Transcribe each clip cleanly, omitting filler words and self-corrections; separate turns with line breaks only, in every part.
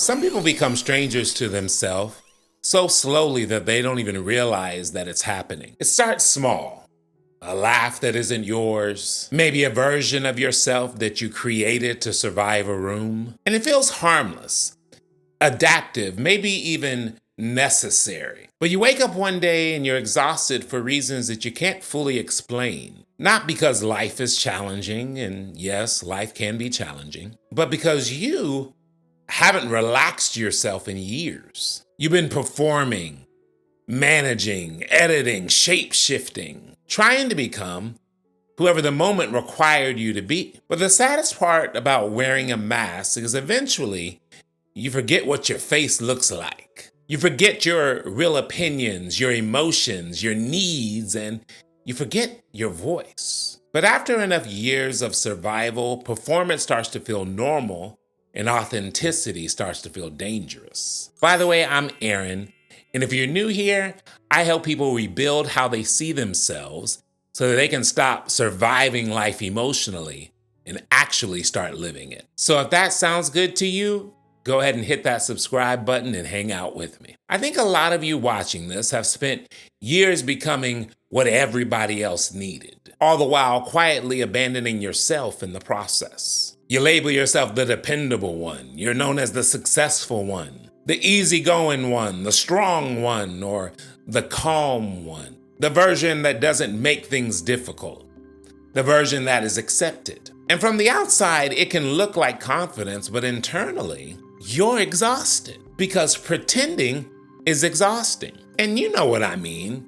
Some people become strangers to themselves so slowly that they don't even realize that it's happening. It starts small. A laugh that isn't yours, maybe a version of yourself that you created to survive a room. And it feels harmless, adaptive, maybe even necessary. But you wake up one day and you're exhausted for reasons that you can't fully explain. Not because life is challenging, and yes, life can be challenging, but because you haven't relaxed yourself in years. You've been performing, managing, editing, shape-shifting, trying to become whoever the moment required you to be. But the saddest part about wearing a mask is eventually you forget what your face looks like. You forget your real opinions, your emotions, your needs, and you forget your voice. But after enough years of survival, performance starts to feel normal and authenticity starts to feel dangerous. By the way, I'm Aaron, and if you're new here, I help people rebuild how they see themselves so that they can stop surviving life emotionally and actually start living it. So if that sounds good to you, go ahead and hit that subscribe button and hang out with me. I think a lot of you watching this have spent years becoming what everybody else needed, all the while quietly abandoning yourself in the process. You label yourself the dependable one. You're known as the successful one, the easygoing one, the strong one, or the calm one, the version that doesn't make things difficult, the version that is accepted. And from the outside, it can look like confidence, but internally, you're exhausted because pretending is exhausting. And you know what I mean.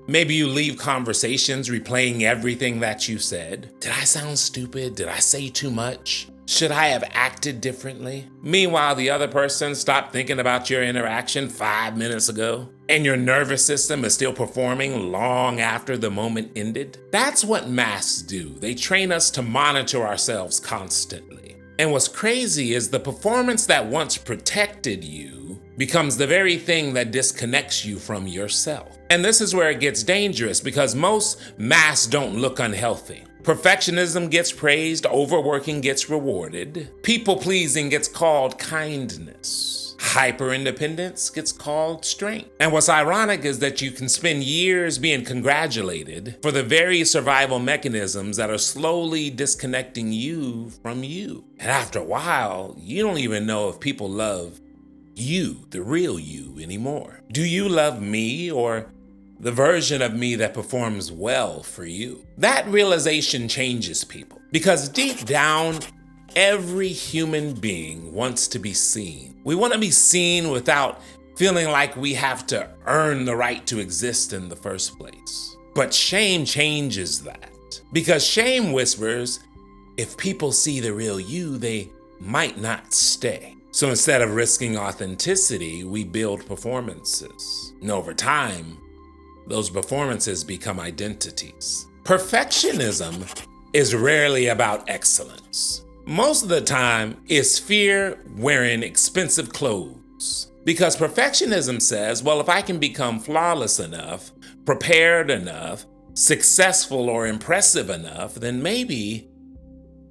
Maybe you leave conversations replaying everything that you said. Did I sound stupid? Did I say too much? Should I have acted differently? Meanwhile, the other person stopped thinking about your interaction 5 minutes ago, and your nervous system is still performing long after the moment ended. That's what masks do. They train us to monitor ourselves constantly. And what's crazy is the performance that once protected you becomes the very thing that disconnects you from yourself. And this is where it gets dangerous because most masks don't look unhealthy. Perfectionism gets praised, overworking gets rewarded, people-pleasing gets called kindness, hyper-independence gets called strength. And what's ironic is that you can spend years being congratulated for the very survival mechanisms that are slowly disconnecting you from you. And after a while, you don't even know if people love you, the real you, anymore. Do you love me or the version of me that performs well for you? That realization changes people because deep down, every human being wants to be seen. We want to be seen without feeling like we have to earn the right to exist in the first place. But shame changes that because shame whispers, if people see the real you, they might not stay. So instead of risking authenticity, we build performances. And over time, those performances become identities. Perfectionism is rarely about excellence. Most of the time, it's fear wearing expensive clothes. Because perfectionism says, well, if I can become flawless enough, prepared enough, successful or impressive enough, then maybe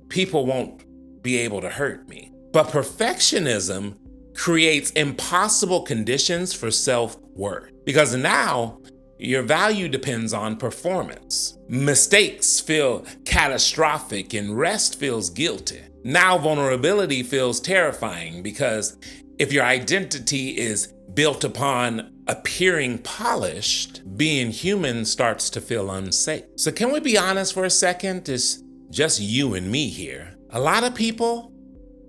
people won't be able to hurt me. But perfectionism creates impossible conditions for self-worth. Because now, your value depends on performance. Mistakes feel catastrophic and rest feels guilty. Now vulnerability feels terrifying because if your identity is built upon appearing polished, being human starts to feel unsafe. So can we be honest for a second? It's just you and me here. A lot of people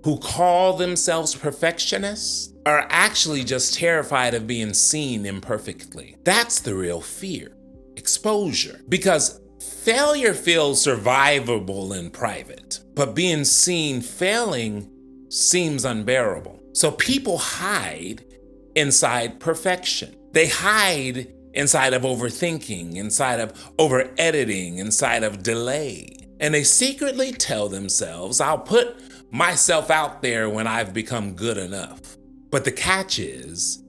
who call themselves perfectionists are actually just terrified of being seen imperfectly. That's the real fear, exposure. Because failure feels survivable in private, but being seen failing seems unbearable. So people hide inside perfection. They hide inside of overthinking, inside of over-editing, inside of delay. And they secretly tell themselves, I'll put myself out there when I've become good enough. But the catch is,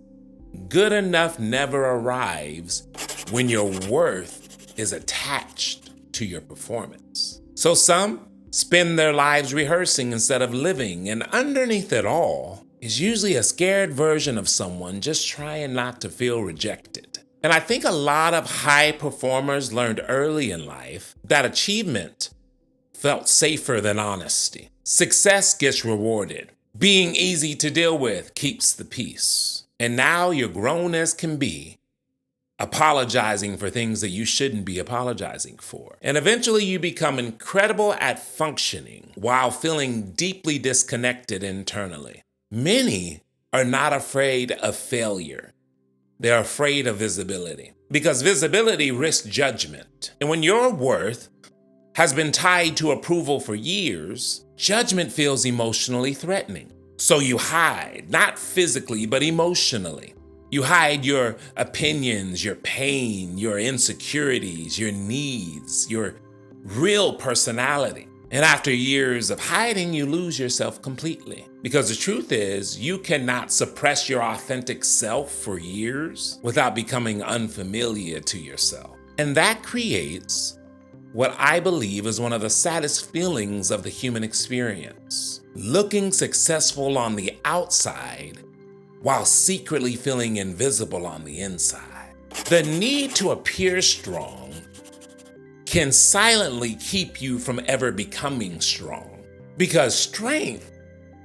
good enough never arrives when your worth is attached to your performance. So some spend their lives rehearsing instead of living, and underneath it all is usually a scared version of someone just trying not to feel rejected. And I think a lot of high performers learned early in life that achievement felt safer than honesty. Success gets rewarded. Being easy to deal with keeps the peace. And now you're grown as can be, apologizing for things that you shouldn't be apologizing for. And eventually you become incredible at functioning while feeling deeply disconnected internally. Many are not afraid of failure. They're afraid of visibility because visibility risks judgment. And when your worth has been tied to approval for years, judgment feels emotionally threatening. So you hide, not physically, but emotionally. You hide your opinions, your pain, your insecurities, your needs, your real personality. And after years of hiding, you lose yourself completely. Because the truth is, you cannot suppress your authentic self for years without becoming unfamiliar to yourself. And that creates what I believe is one of the saddest feelings of the human experience. Looking successful on the outside while secretly feeling invisible on the inside. The need to appear strong can silently keep you from ever becoming strong because strength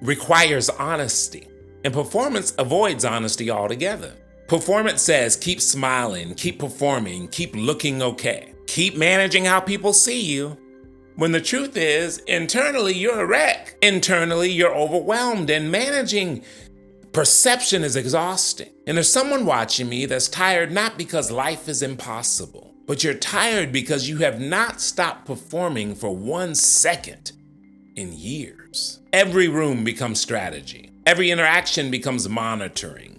requires honesty and performance avoids honesty altogether. Performance says keep smiling, keep performing, keep looking okay, keep managing how people see you. When the truth is, internally you're a wreck. Internally you're overwhelmed and managing perception is exhausting. And there's someone watching me that's tired not because life is impossible, but you're tired because you have not stopped performing for 1 second in years. Every room becomes strategy. Every interaction becomes monitoring.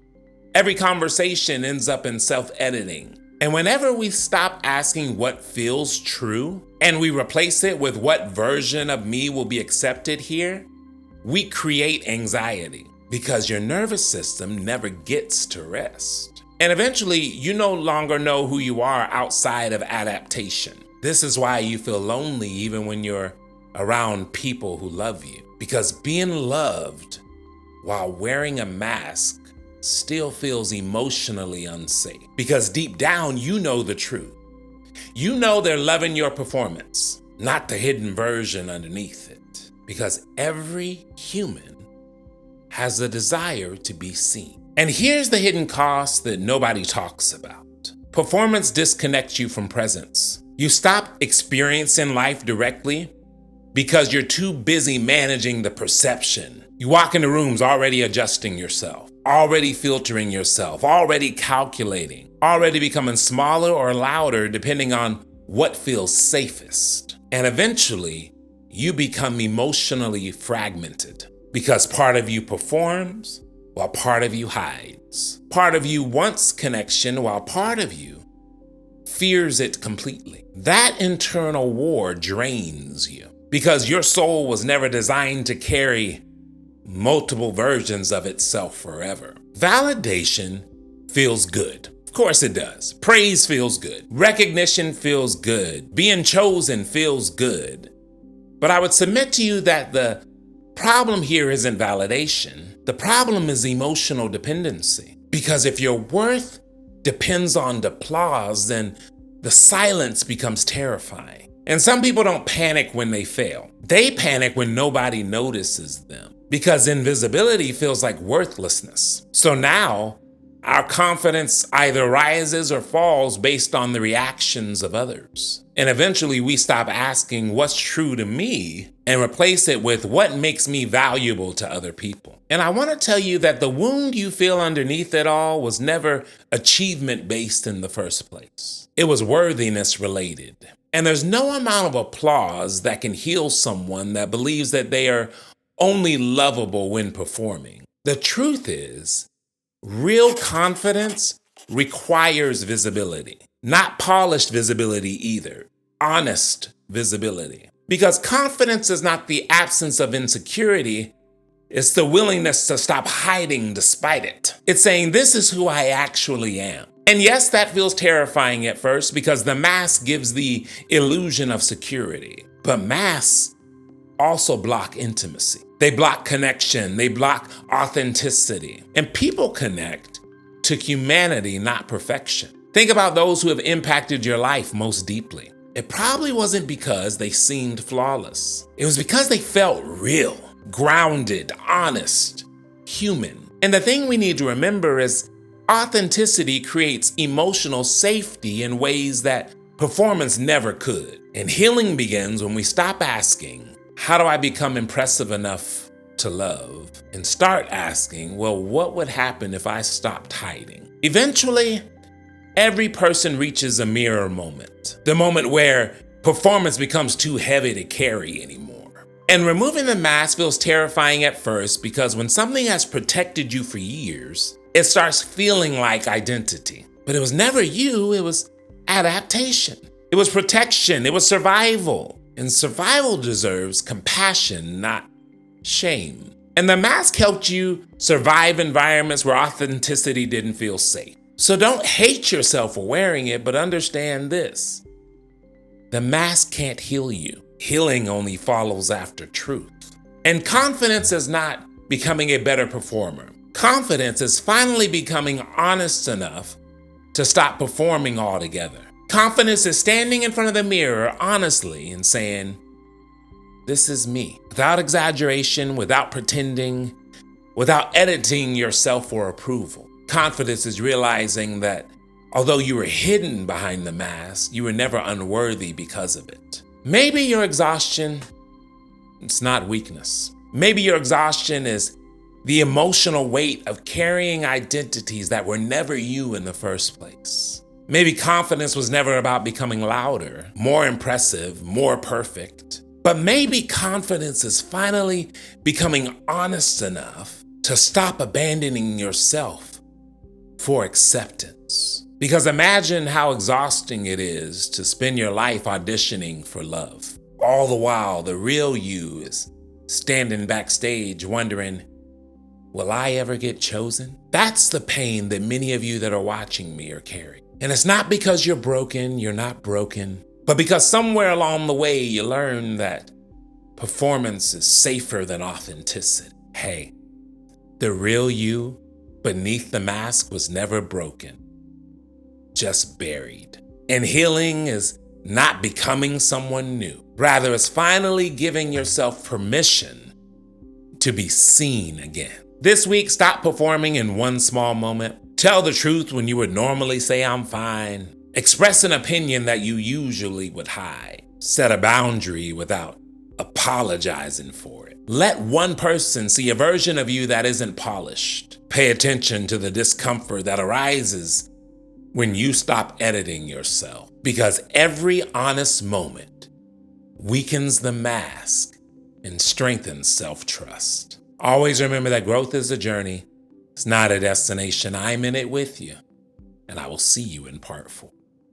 Every conversation ends up in self-editing. And whenever we stop asking what feels true and we replace it with what version of me will be accepted here, we create anxiety because your nervous system never gets to rest. And eventually, you no longer know who you are outside of adaptation. This is why you feel lonely even when you're around people who love you. Because being loved while wearing a mask still feels emotionally unsafe. Because deep down, you know the truth. You know they're loving your performance, not the hidden version underneath it. Because every human has a desire to be seen. And here's the hidden cost that nobody talks about. Performance disconnects you from presence. You stop experiencing life directly because you're too busy managing the perception. You walk into rooms already adjusting yourself, already filtering yourself, already calculating, already becoming smaller or louder depending on what feels safest. And eventually, you become emotionally fragmented because part of you performs while part of you hides. Part of you wants connection while part of you fears it completely. That internal war drains you because your soul was never designed to carry multiple versions of itself forever. Validation feels good. Of course it does. Praise feels good. Recognition feels good. Being chosen feels good. But I would submit to you that the problem here isn't validation. The problem is emotional dependency. Because if your worth depends on applause, then the silence becomes terrifying. And some people don't panic when they fail. They panic when nobody notices them. Because invisibility feels like worthlessness. So now, our confidence either rises or falls based on the reactions of others. And eventually we stop asking what's true to me and replace it with what makes me valuable to other people. And I want to tell you that the wound you feel underneath it all was never achievement-based in the first place. It was worthiness related. And there's no amount of applause that can heal someone that believes that they are only lovable when performing. The truth is, real confidence requires visibility, not polished visibility either, honest visibility. Because confidence is not the absence of insecurity, it's the willingness to stop hiding despite it. It's saying, this is who I actually am. And yes, that feels terrifying at first because the mask gives the illusion of security. But masks also block intimacy. They block connection. They block authenticity. And people connect to humanity, not perfection. Think about those who have impacted your life most deeply. It probably wasn't because they seemed flawless. It was because they felt real, grounded, honest, human. And the thing we need to remember is authenticity creates emotional safety in ways that performance never could. And healing begins when we stop asking, how do I become impressive enough to love? And start asking, well, what would happen if I stopped hiding? Eventually, every person reaches a mirror moment, the moment where performance becomes too heavy to carry anymore. And removing the mask feels terrifying at first because when something has protected you for years, it starts feeling like identity. But it was never you, it was adaptation. It was protection, it was survival. And survival deserves compassion, not shame. And the mask helped you survive environments where authenticity didn't feel safe. So don't hate yourself for wearing it, but understand this. The mask can't heal you. Healing only follows after truth. And confidence is not becoming a better performer. Confidence is finally becoming honest enough to stop performing altogether. Confidence is standing in front of the mirror honestly and saying, this is me, without exaggeration, without pretending, without editing yourself for approval. Confidence is realizing that although you were hidden behind the mask, you were never unworthy because of it. Maybe your exhaustion, it's not weakness. Maybe your exhaustion is the emotional weight of carrying identities that were never you in the first place. Maybe confidence was never about becoming louder, more impressive, more perfect. But maybe confidence is finally becoming honest enough to stop abandoning yourself for acceptance. Because imagine how exhausting it is to spend your life auditioning for love. All the while, the real you is standing backstage wondering, will I ever get chosen? That's the pain that many of you that are watching me are carrying. And it's not because you're broken, you're not broken, but because somewhere along the way you learn that performance is safer than authenticity. Hey, the real you beneath the mask was never broken, just buried. And healing is not becoming someone new. Rather, it's finally giving yourself permission to be seen again. This week, stop performing in one small moment. Tell the truth when you would normally say, I'm fine. Express an opinion that you usually would hide. Set a boundary without apologizing for it. Let one person see a version of you that isn't polished. Pay attention to the discomfort that arises when you stop editing yourself, because every honest moment weakens the mask and strengthens self-trust. Always remember that growth is a journey. It's not a destination. I'm in it with you, and I will see you in part 4.